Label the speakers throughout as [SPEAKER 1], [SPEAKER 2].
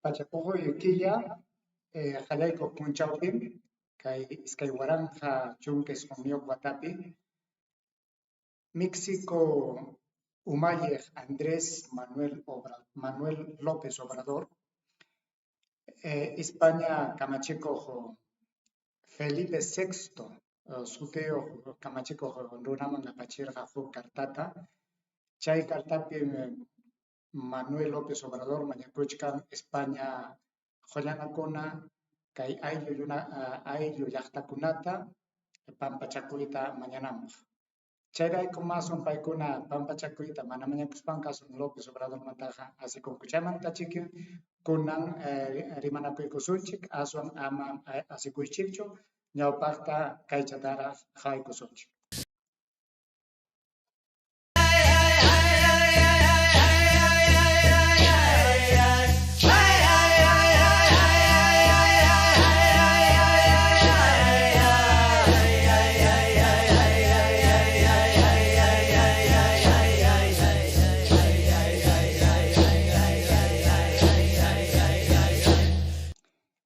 [SPEAKER 1] Pachacujo yuquilla, Jalayco punchaupim, kay iskay waranja chunques unio guatapi, México Umayej Andrés Manuel López Obrador, España Camachico Felipe VI, Suteo Camachico Runaman Apachirja Cartata, Chay Cartapi Manuel López Obrador, Mañacuchcan, España Joyanacona, Kay Ayllu Yachtakunata, Pampachacuita Mañanam. Chayray kumasun paykuna pampachakuyta mana mañakuspankasun López Obrador mantaja así con kuchaymanta chikin kunan rimanakuykusunchik aswan ama asikuychikchu ñawpaqta kaychatara qhawaykusunchik.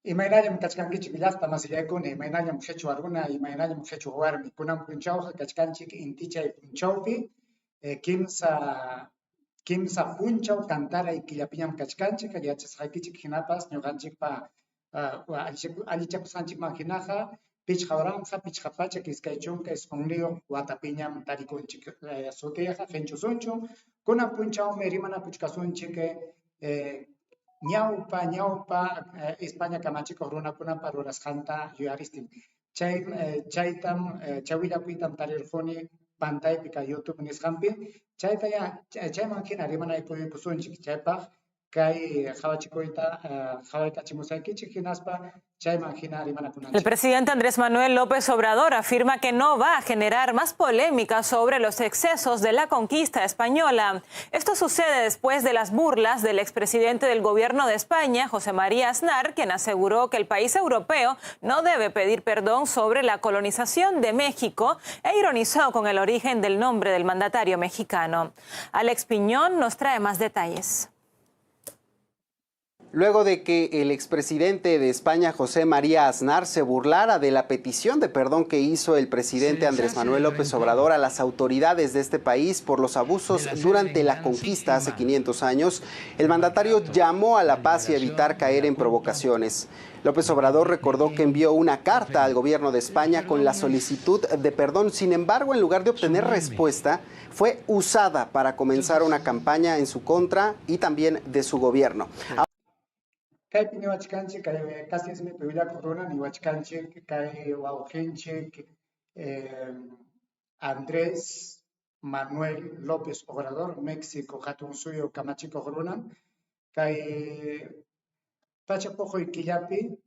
[SPEAKER 1] Imaynallam kachkankichik llaqta masillaykuna, imaynallam qhichwa runa, imaynallam qhichwa warmi, kunan punchawqa kachkanchik intichay punchawpi, kimsa punchaw tantaray killapiñam kachkanchik, yachasqaykichik hinapas ñuqanchikpa allichakusqanchikman hinaqa pichqa oranqa, pichqa pachak iskay chunka isqunliyuq watapiñam tarikunchik, sutiqa qinchusunchu, kunan punchawmi rimanapuchkasunchik ñawpa España kamachikuq runakunapa rurasqanta yuyaristin. Chaytam chawillakuytam tarirquni pantaypi kay YouTube nisqanpi. Chayman hina rimanaykusunchik chaypaq kay qhawachikuyta qhawaykachimusaykichik hinaspa chayman hina rimanakunanchik.
[SPEAKER 2] El presidente Andrés Manuel López Obrador afirma que no va a generar más polémica sobre los excesos de la conquista española. Esto sucede después de las burlas del expresidente del gobierno de España, José María Aznar, quien aseguró que el país europeo no debe pedir perdón sobre la colonización de México e ironizó con el origen del nombre del mandatario mexicano. Alex Piñón nos trae más detalles.
[SPEAKER 3] Luego de que el expresidente de España, José María Aznar, se burlara de la petición de perdón que hizo el presidente Andrés Manuel López Obrador a las autoridades de este país por los abusos durante la conquista hace 500 años, el mandatario llamó a la paz y a evitar caer en provocaciones. López Obrador recordó que envió una carta al gobierno de España con la solicitud de perdón. Sin embargo, en lugar de obtener respuesta, fue usada para comenzar una campaña en su contra y también de su gobierno.
[SPEAKER 1] Kaypi niwachkanchik, kay kasismi willak runa niwachkanchik, kay wawqinchik Andrés Manuel López Obrador, México hatun suyo kamachikuq runa, kay pachapuquy killapi,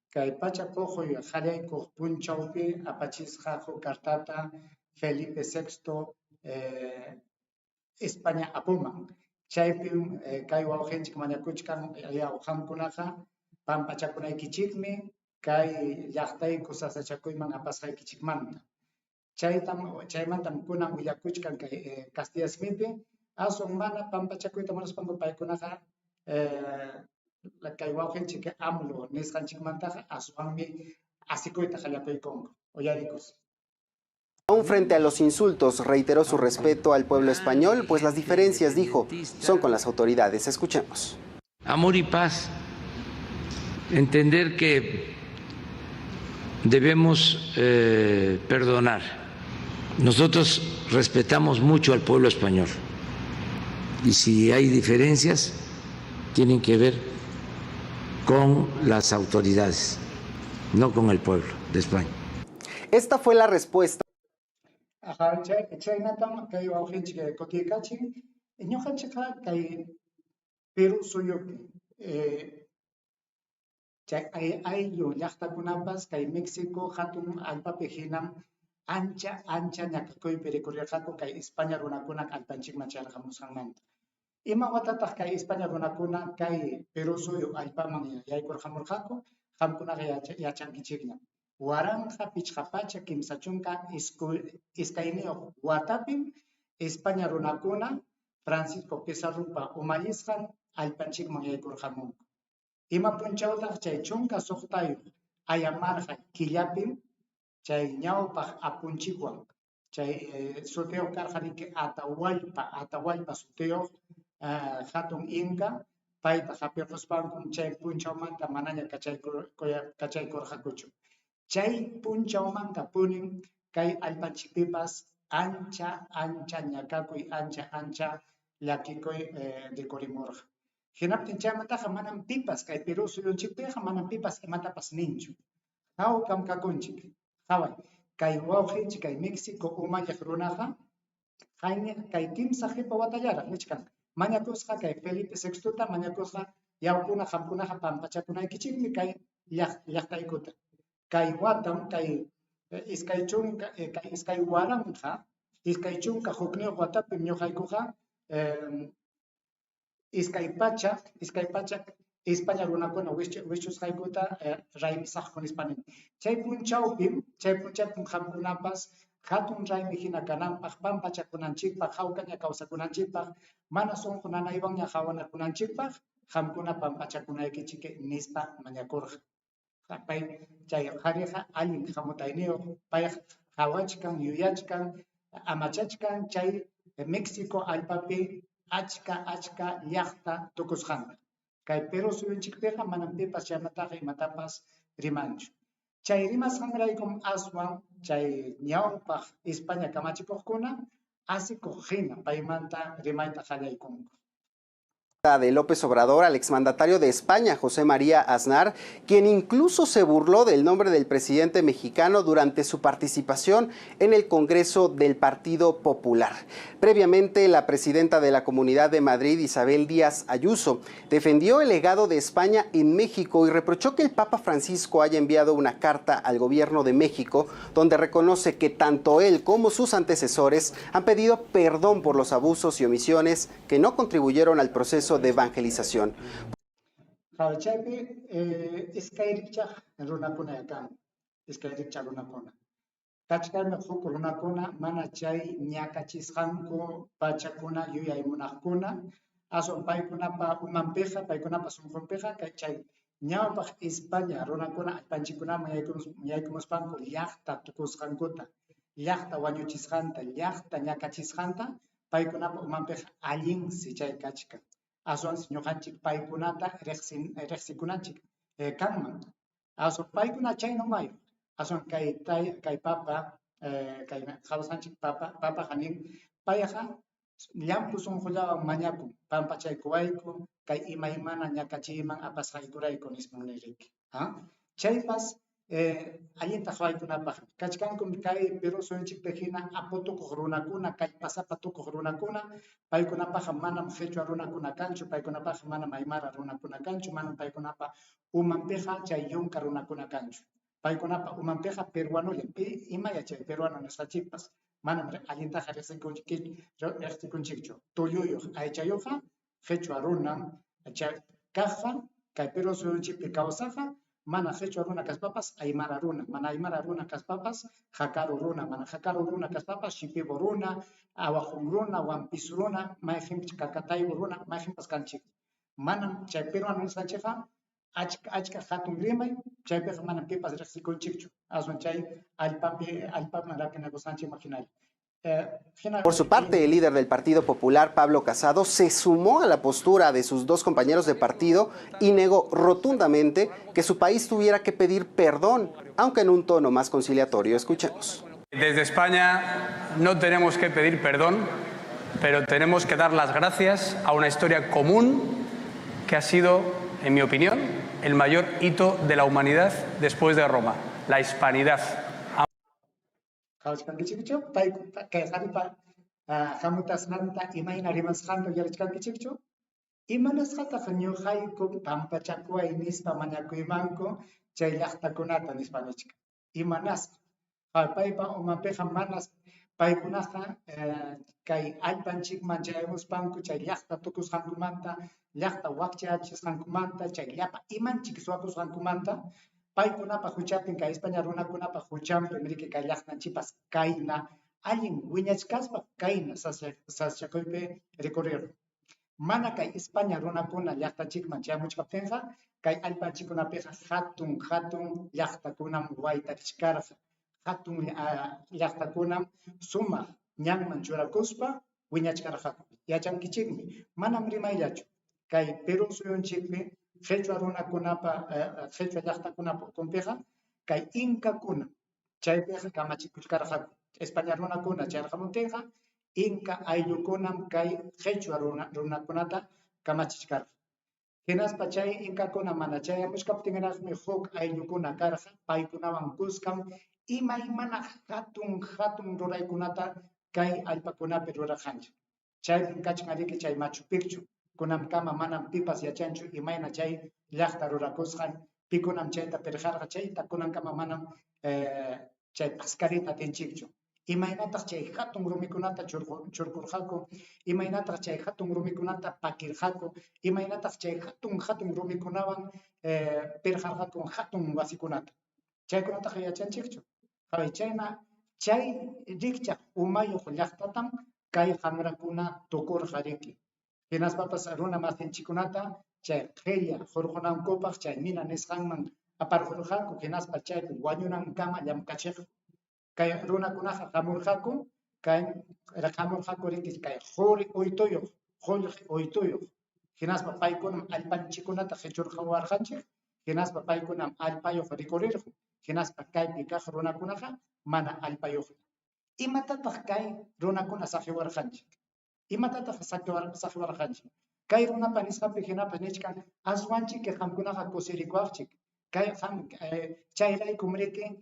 [SPEAKER 1] kay pachapuquy qallaykuq punchawpi apachisqa huk cartata Felipe VI España apuman. Chaypim kay wawqinchik mañakuchkan qamkunaqa pampachakunaykichikmi kay llaqtayku sasachakuyman apasqaykichikmanta. Chaymantam kunan willakuchkan kay Castilla simipi aswan mana pampachakuyta munaspanku paykunaqa kay wawqinchik AMLO nisqanchikmantaqa aswanmi asikuyta qallapaykunku uyarikus.
[SPEAKER 3] Aún frente a los insultos, reiteró su respeto al pueblo español, pues las diferencias, dijo, son con las autoridades. Escuchemos.
[SPEAKER 4] Amor y paz. Entender que debemos perdonar. Nosotros respetamos mucho al pueblo español. Y si hay diferencias, tienen que ver con las autoridades, no con el pueblo de España.
[SPEAKER 3] Esta fue la respuesta.
[SPEAKER 1] Chaynatam kay wawqinchik kutiykachin, ñuqanchikqa kay Perú suyupi, chay ayllu llaqtakunapas kay México hatun allpapi hinam ancha ñakakuypi rikurrirqaku kay España runakuna allpanchikman chayarqamusqanmanta. Ima watataq kay España runakuna kay Perú suyu allpaman yaykurqamurqaku, qamkunaqa yachankichikña. Waranqa pichqa pacha kimsa chunka iskayniyuq watapim España runakuna Francisco Pizarropa umallisqan allpanchikman yaykurqamunku. Ima punchawtaq chay chunka suqtayuq ayamarqa killapim chay ñawpaq apunchikwan chay sutiyuq karqaniki Atahualpa sutiyuq hatun inka payta hapirquspanku chay punchawmanta manaña kachaykurqakuchu. Chay punchawmanta punin kay allpanchikpipas ancha ñakakuy ancha llakikuy rikurimurqa. Hinaptin chaymantaqa manam pipas kay Perú suyunchikpiqa manam pipas imatapas ninchu. Hawkam kakunchik. Haway kay wawqinchik kay Mexico umayaq runaqa kay kimsa qipa watallaraq nichkan. Mañakusqa kay Felipe VIta mañakusqa yawkuna qamkunaqa pampachakunaykichikmi kay llaqtaykuta. Kay watam kay iskay chunka hukniyuq watapim ñuqaykuqa iskay pachak España runakuna wichusqaykuta raymisaqku nispanin. Chay punchawpim qamkunapas hatun raymi hina kananpaq pampachakunanchikpaq hawkaña kawsakunanchikpaq mana sunqu nanaywanña hawanakunanchikpaq qamkuna pampachakunaykichiki nispa mañakurqa. Pay chay qhariqa allin hamutayniyuq pay hawachkan yuyachkan amachachkan chay Mexico allpapi achka llaqta tukusqanta. Kay Perú suyunchikpiqa manam pipas chaymataqa imatapas rimanchu. Chay rimasqanraykum aswan chay ñawpaq España kamachikuqkuna asikuq hina paymanta rimayta qallaykunku.
[SPEAKER 3] De López Obrador al exmandatario de España, José María Aznar, quien incluso se burló del nombre del presidente mexicano durante su participación en el Congreso del Partido Popular. Previamente, la presidenta de la Comunidad de Madrid, Isabel Díaz Ayuso, defendió el legado de España en México y reprochó que el Papa Francisco haya enviado una carta al gobierno de México donde reconoce que tanto él como sus antecesores han pedido perdón por los abusos y omisiones que no contribuyeron al proceso de evangelización.
[SPEAKER 1] Kachkarmi huk runakuna mana chay ñakachisqanku pachakuna yuyaymunaqkuna asun paykunapa umanpiqa paykunapa sunqunpiqa chay ñawpaq España runakuna allpanchikkunaman yaykumuspanku llaqta tukusqankuta llaqta wañuchisqanta llaqta ñakachisqanta paykunapa umanpiqa allinsi chay kachkan. Aswansi ñuqanchik paykunata riqsikunanchik kanman. Asun paykuna chaynumayuq. Aswan kay papa kay qhawsanchik papa hanin payqa llampu sunqullawan mañakun pampachaykuwayku kay imaymana ñakachiyman apasqaykurayku nisman niriki. Chaypas allinta qhawaykunapaq kachkankum kay Perú suyunchikpi hina aputukuq runakuna kallpasapa tukuq runakuna paykunapaqa manam qhichwa runakuna kanchu paykunapaqa manam aymara runakuna kanchu manam paykunapa umanpiqa chay yunka runakuna kanchu. Paykunapa umanpiqa peruanulla imaya chay peruano nisqachipas manam allintaqa riqsikunchikchu. Tulluyuq aychayuqqa qhichwa runam kaqqa kay Perú suyunchikpi kawsaqqa mana qhichwa runa kaspapas aymara runa, mana aymara runa kaspapas hakaru runa, mana hakaru runa kaspapas shipibu runa, awaqun runa, wampis runa, mayqinchik kakataybu runa, mayqinpas kanchik. Manam chay peruano nisqanchikqa achka hatun rimay chaypiqa manam pipas riqsikunchikchu. Aswan chay allpaman rapinakusanchik maquinaria.
[SPEAKER 3] Por su parte, el líder del Partido Popular, Pablo Casado, se sumó a la postura de sus dos compañeros de partido y negó rotundamente que su país tuviera que pedir perdón, aunque en un tono más conciliatorio. Escuchemos.
[SPEAKER 5] Desde España no tenemos que pedir perdón, pero tenemos que dar las gracias a una historia común que ha sido, en mi opinión, el mayor hito de la humanidad después de Roma, la hispanidad.
[SPEAKER 1] Imanasqataq ñuqayku pampachakuay nispa mañakuymanku chay llaqtakunata nispanichka. Imanasqa paypa umanpiqa manas paykunaqa kay allpanchikman chaymuspanku chay llaqta tukusqankumanta llaqta waqchachisqankumanta chay llapa imanchik suwakusqankumanta paykunapa huchapin kay España runakunapa huchanpin riki kay llaqtanchipas kayna allin wiñachkaspa kayna sasyakuypi rikurriru. Mana kay España runakuna llaqtachikman chayamuchkaptinqa kay allpanchikkunapiqa hatun llaqtakunam waytakishkarqa hatun llaqtakunam sumaq ñanman churakuspa wiñachkarqa yachankichikmi manam rimayllachu kay Perú suyunchikpi qhechua runakunapa qhechua llaqtakunapa urkunpiqa kay incakuna chaypiqa kamachikuchkarqa España runakuna chayarqamuntinqa Inca ayllukunam kay qhechua runakunata kamachishkarqa. Hinaspa chay Incakuna mana chayamushkaptinraqmi huk ayllukuna karqa paykunawan kuskam imaymana hatun ruraykunata kay allpakunapi rurarqanchik. Chaypim kachkanriki chay Machu Picchu kunam kama manam pipas yachanchu imayna chay llaqta rurakusqan pikunam chayta pirqarqa chayta kunan kama manam chay pascarita tinchikchu. Imaynataq chay hatun rumikunata churkurqaku, imaynataq chay hatun rumikunata pakirqaku, imaynataq chay hatun rumikunawan pirqarqaku hatun wasikunata. Chaykunataqa yachanchikchu. Chayna chay rikchaq umayuq llaqtatam kay qanrakuna tukurqa riki. Hinaspapas runa masinchikkunata chay qhilla hurqunankupaq chay mina nisqanman aparqurqaku hinaspa chaypi wañunankama llamkachiq. Kay runakunaqa qamurqaku kay qamurqaku riki kay qhuri uytuyuq hinaspa paykunam allpanchikkunata qhichurqawarqanchik hinaspa paykunam allpayuq rikurirqun hinaspa kaypi kaq runakunaqa mana allpayuqmi. Imatataq kay runakuna saqiwarqanchik imatataq saqiwarqanchik kay runapa nisqapi hinapas nichkan aswanchik qamkunaqa kusirikuwaqchik kay chayraykum riki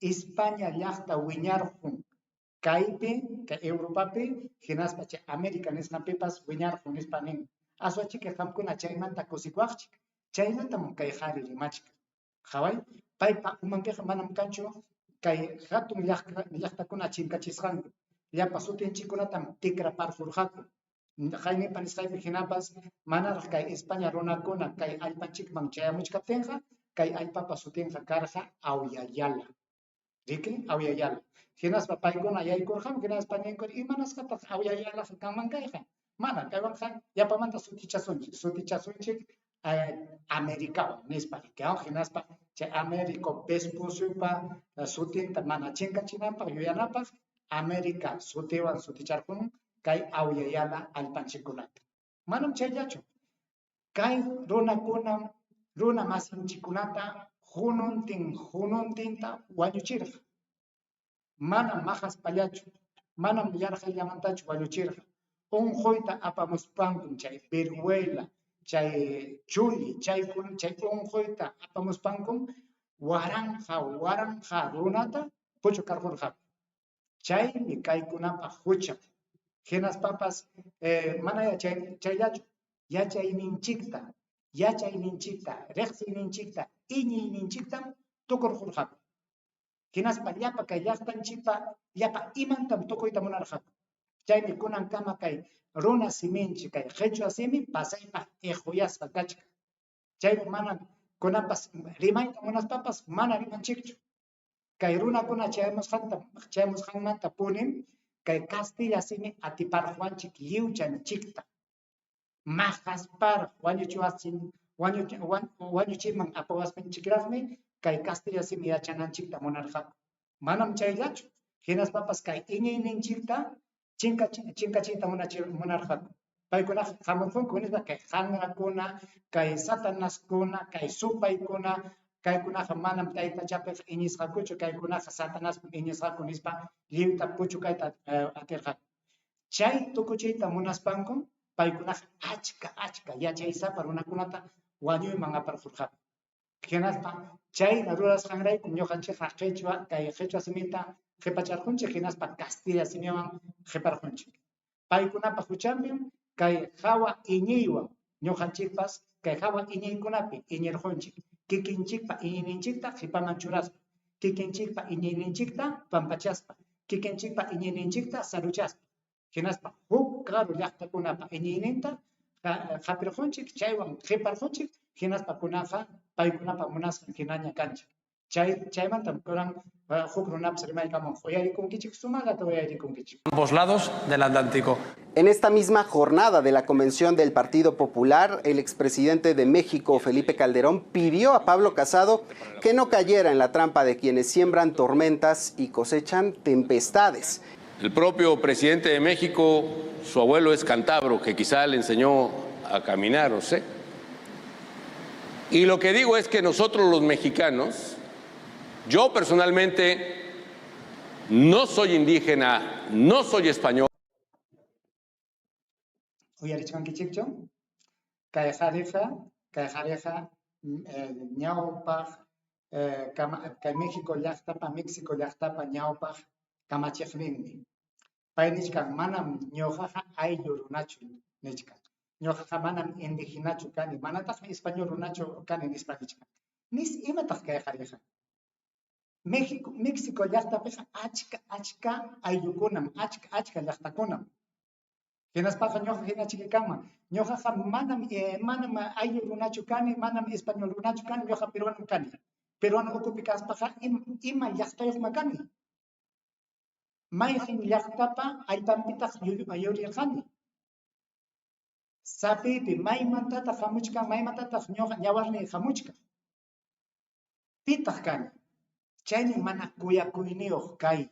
[SPEAKER 1] España llaqta wiñarqun kaypi kay Europapi hinaspa chay América nisqanpipas wiñarqun nispa nin aswachik qamkuna chaymanta kusikuwaqchik chayllatam kay qhari rimachik qhaway paypa umanpiqa manam kanchu kay hatun llaqtakuna chinkachisqanku llapa sutinchikkunatam tikraparqurqaku qaynipa nisqaypi hinapas manaraq kay España runakuna kay allpanchikman chayamuchkaptinqa kay allpapa sutinqa karqa Awyayala riki Awyayala hinaspa paykuna yaykurqan hinaspa ninkun imanasqataq Awyayala kanman kayqa mana kaywanqa yapamanta sutichasunchik Americawan nispa hinaspa chay Américo Vespuciopa sutinta mana chinkachinanpaq yuyanapaq América sutiwan suticharqun kay Awyayala allpanchikkunata manam chayllachu kay runakunam runa masinchikkunata hununtinta wañuchirqa manam maqaspallachu manam yarqayllamantachu wañuchirqa unquyta apamuspankum chay viruela chay chuli chay unquyta apamuspankum waranja runata puchukarqurqa chaymi kaykunapa hucha hinaspapas mana chayllachu yachayninchikta riqsiyninchikta iñiyninchiktam tukurqurqa hinaspa llapa kay llaqtanchikpa llapa imantam tukuyta munarqaku chaymi kunankama kay runa siminchi kay qhechua simi pasaypaq iquyasqa kachka chaymi mana kunapas rimayta munaspapas mana rimanchikchu kay runakuna chayamusqanmanta punim kay Castilla simi atiparqanchik lliwchanchikta maqasparaq wañuchiman apawaspanchikraqmi kay Castilla simi yachananchikta munarqaku manam chayllachu hinaspapas kay iñiyninchikta chinkachiyta munarqaku paykunaqa qamurqunku nispa kay qanrakuna kay satanaskuna kay supaykuna kaykunaqa manam taytachapiq iñisqakuchu kaykunaqa satanaspa iñisqaku nispa lliwta puchukayta atirqaku chay tukuchiyta munaspanku paykunaqa achka yachaysapa runakunata wañuyman aparqurqaku hinaspa chayna rurasqanrayku ñuqanchikqa qhechua simita qhipacharqunchik hinaspa Castilla simiwan qhiparqunchik paykunapa huchanmi kay hawa iñiywan ñuqanchikpas kay hawa iñiykunapi iñirqunchik kikinchikpa iñiyninchikta qhipaman churaspa kikinchikpa iñiyninchikta pampachaspa kikinchikpa iñiyninchikta saruchaspa hinaspa huk karu llaqtakunapa iñiyninta qhapirqunchik chaywan qhiparqunchik hinaspa kunaqa paykunapa munasqan hinaña kanchik Chaymantam kuran huk runapas rimaykaman uyarikunkichik sumaqata uyarikunkichik.
[SPEAKER 5] Ambos lados del Atlántico.
[SPEAKER 3] En esta misma jornada de la convención del Partido Popular, el expresidente de México, Felipe Calderón, pidió a Pablo Casado que no cayera en la trampa de quienes siembran tormentas y cosechan tempestades.
[SPEAKER 6] El propio presidente de México, su abuelo es cántabro, que quizá le enseñó a caminar, no sé. Y lo que digo es que nosotros los mexicanos, yo personalmente no soy indígena, no soy español.
[SPEAKER 1] Uyarichkankichikchu, kay qhariqa ñawpaq kay México llaqtapa ñawpaq kamachiqninmi. Pay nichkan manam ñuqaqa ayllu runachu nichkan. Ñuqaqa manam indígenachu kani, manataq español runachu kani nispa nichkan. Nis imataq kay qhariqa. México llaqtapiqa achka ayllukunam, achka llaqtakunam. Hinaspaqa ñuqa hinachikikaman. Ñuqaqa manam ayllu runachu kani, manam español runachu kani, ñuqa peruano kani. Peruano ukupi kaspaqa ima llaqtayuqma kani. Mayqin llaqtapa allpanpitaq yurirqani. Sapipi maymantataq hamuchkan, maymantataq ñuqa ñawarni hamuchkan. Pitaq kani. Chayni mana kuyakuyniyuq kay.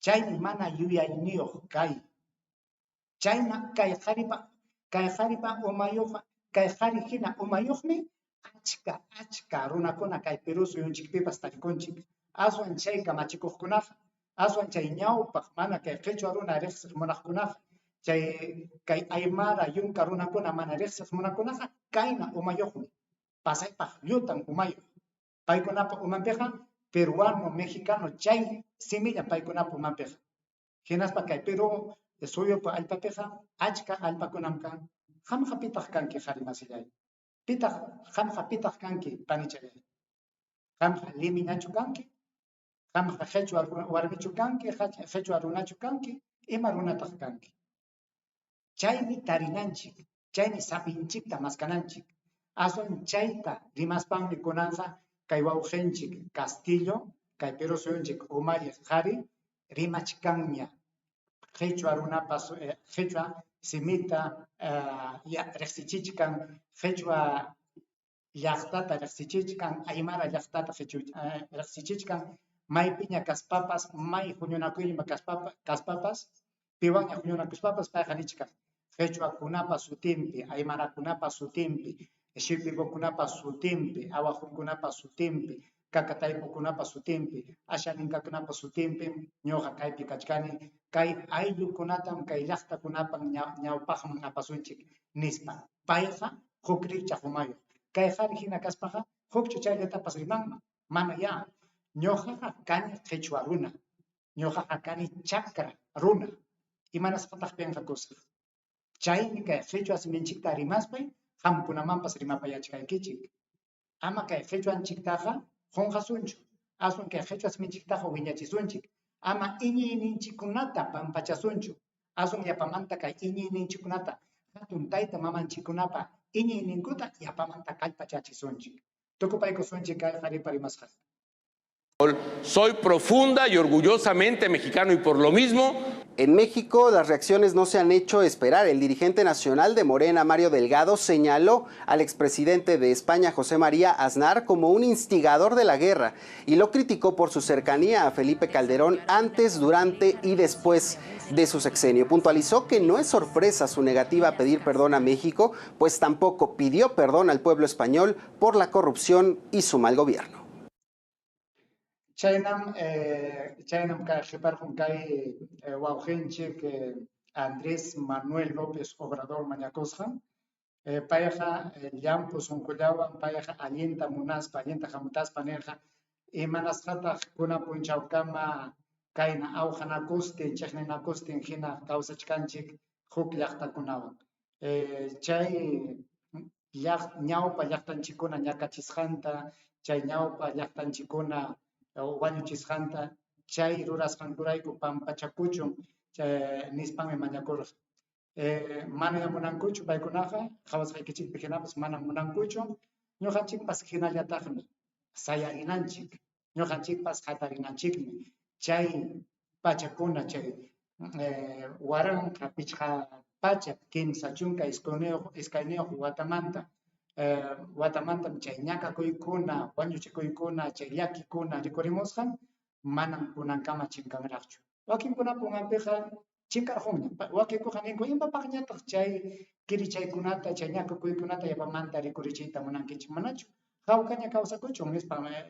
[SPEAKER 1] Chayni mana yuyayniyuq kay. Chayna kay qharipa umayuqqa, kay qhari hina umayuqmi achka runakuna kay Perú suyunchikpipas tarikunchik. Aswan chay kamachikuqkunaqa, aswan chay ñawpaq mana kay qhichwa runa riqsiq munaqkunaqa, chay kay aymara yunka runakuna mana riqsiq munaqkunaqa kayna umayuqmi. Pasaypaq llutan umayuq. Paykunapa umanpiqa peruano, mexicano, chay semilla paykunapa umanpiqa. Hinaspa kay Perú suyupa allpapiqa achka allpakunam kan. Qamqa pitaq kanki qhari masillay. Qamqa pitaq kanki panichay. Qamqa liminachu kanki. Qamqa qhichwa warmichu kanki, qhichwa runachu kanki, ima runataq kanki. Chaymi tarinanchik, chaymi sapinchikta maskananchik. Aswan chayta rimaspamni kunanqa kay wawqinchik Castillo, kay Perú suyunchik umariq qhari rimachkanña. Qhichwa runapas, qhichwa simita riqsichichkan, qhichwa llaqtata riqsichichkan, aymara llaqtata riqsichichkan, maypiña kaspapas, may huñunakuyma kaspapas, piwanña huñunakuspapas payqa nichkan. Qhichwakunapas sutinpi, aymarakunapas sutinpi, shipikukunapas sutinpi, awajunkunapas sutinpi, kakataypukunapas sutinpi, ashaninkakunapas sutinpi, ñuqa kaypi kachkani, kay ayllukunatam kay llaqtakunapan ñawpaqman apasunchik nispa. Payqa huk rikchaq umayuq. Kay qhari hina kaspaqa hukchu chayllatapas rimanman. Mana ya. Ñuqaqa kani qhichwa runa. Ñuqaqa kani chakra runa. Imanasqataq penqakusaq. Chaymi kay qhichwa siminchikta rimaspay, qamkunamanpas rimapayachkaykichik. Ama kay qhichwanchiktaqa qunqasunchu. Aswan kay qhichwa siminchiktaqa wiñachisunchik. Ama iñiyninchikunata pampachasunchu. Aswan yapamanta kay iñiyninchikunata hatun tayta mamanchikunapa iñiyninkuta yapamanta kallpachachisunchik. Tukupaykusunchik kay qharipa rimasqa.
[SPEAKER 6] Soy profunda y orgullosamente mexicano y por lo mismo...
[SPEAKER 3] En México, las reacciones no se han hecho esperar. El dirigente nacional de Morena, Mario Delgado, señaló al expresidente de España, José María Aznar, como un instigador de la guerra y lo criticó por su cercanía a Felipe Calderón antes, durante y después de su sexenio. Puntualizó que no es sorpresa su negativa a pedir perdón a México, pues tampoco pidió perdón al pueblo español por la corrupción y su mal gobierno.
[SPEAKER 1] Chaynam kay qiparqun kay wawqinchik Andrés Manuel López Obrador mañakusqa. Payqa llampu sunqullawan payqa allinta munaspa, allinta hamutaspa nirqa imanasqataq kuna punchawkama kayna awqanakustin, chiqninakustin hina kawsachkanchik huk llaqtakunawan. Chay ñawpa llaqtanchikkuna ñakachisqanta, chay ñawpa llaqtanchikkuna wañuchisqanta, chay rurasqankurayku pampachakuchun nispanmi mañakurqa. Mana munankuchu paykunaqa, qhawasqaykichikpi hinapas mana munankuchu, ñuqanchikpas hinallataqmi sayarinanchik. ñuqanchikpas qhatarinanchikmi chay pachakuna chay waranqa pichqa pacha kimsa chunka iskayniyuq watamanta chay ñakakuykuna wañuchikuykuna chay llakikuna rikurimusqa manam kunankama chinkanraqchu wakinkuna punganpiqa chinkarqunña wakikuqa ninku imapaqñataq chay kirichaykunata chay ñakakuykunata yapamanta rikurichiyta munankichik manachu hawkaña kawsakuchun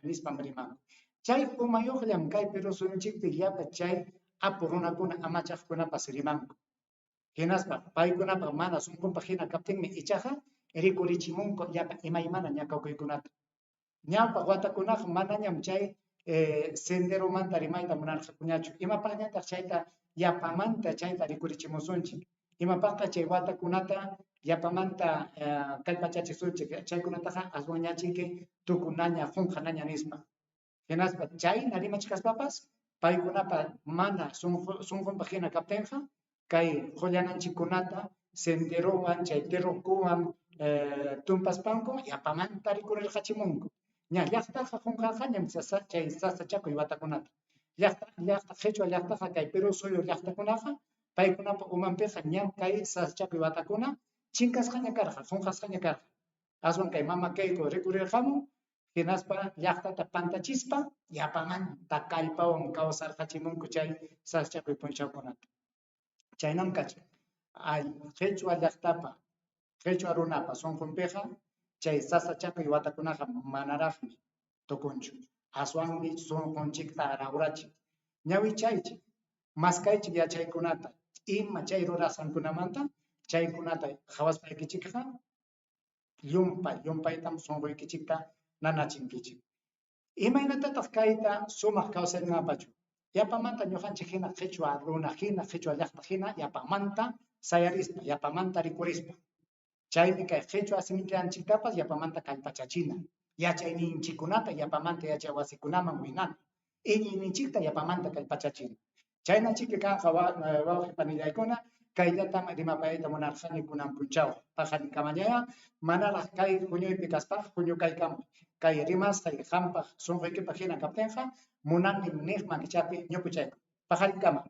[SPEAKER 1] nispam rimanku chay umayuqllam kay Perú suyunchikpi yapa chay apu runakuna amachaqkunapas rimanku hinaspa paykunapa mana sunqunpa hina kaptinmi ichaqa rikurichimunku yapa imaymana ñakakuykunata ñawpa watakunaqa manañam chay senderomanta rimayta munarqakuñachu imapaqñataq chayta yapamanta chayta rikurichimusunchik imapaqta chay watakunata yapamanta kallpachachisunchik chaykunataqa aswañachinki tukunaña qunqanaña nispa hinaspa chayna rimachikaspapas paykunapa mana sunqunpa hina kaptinqa kay qullananchikkunata senderowan chay terrokuwan tumpaspanku yapamanta rikurirqachimunku ña llaqtaqa qunqarqañam chay sasachakuy watakunata llaqta qhichwa llaqtaqa kay Perú suyu llaqtakunaqa paykunapa umanpiqa ñam kay sasachakuy watakuna chinkasqaña karqa qunqasqaña karqa aswan kay mama kayku rikurirqamun hinaspa llaqtata pantachispa yapamanta kallpawan kawsarqachimunku chay sasachakuy punchawkunata chaynam kachun qhichwa llaqtapa qhichwa runapa sunqunpiqa chay sasachakuy watakunaqa manaraqmi tukunchu aswanmi sunqunchikta rawrachik ñawichaychik maskaychik yachaykunata ima chay rurasqankunamanta chaykunata qhawaspaykichikqa llumpaytam sunquykichikta nanachinkichik imaynatataq kayta sumaq kawsarimanpachu yapamanta ñuqanchik hina qhichwa runa hina qhichwa llaqta hina yapamanta sayarispa yapamanta rikurispa chaymi kay qhichwa simillanchiktapas yapamanta kallpachachina yachayninchikkunata yapamanta yachay wasikunaman winana iñiyninchikta yapamanta kallpachachina chaynachiki kanqa wawqi panillaykuna kayllatam rimapayta munarqani kunan punchaw paqarinkamallaya manaraq kay huñuypi kaspaqa huñukaykama kay rimasqay qampaq sunquykipa hina kaptinqa munanmi niqman kichapi ñukuchayku paqarinkama